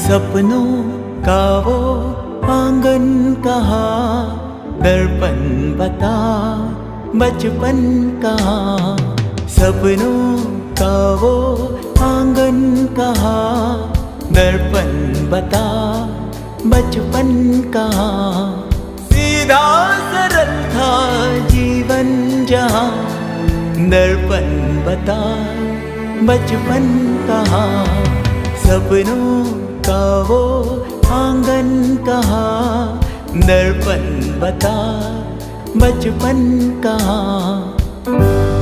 सपनों का वो आंगन कहाँ, दर्पण बता बचपन कहाँ। सपनों का वो आंगन कहाँ, दर्पण बता बचपन कहाँ। सीधा सरल था जीवन जहाँ, दर्पण बता बचपन कहाँ। सपनों का वो आंगन कहाँ, दर्पण बता बचपन कहाँ।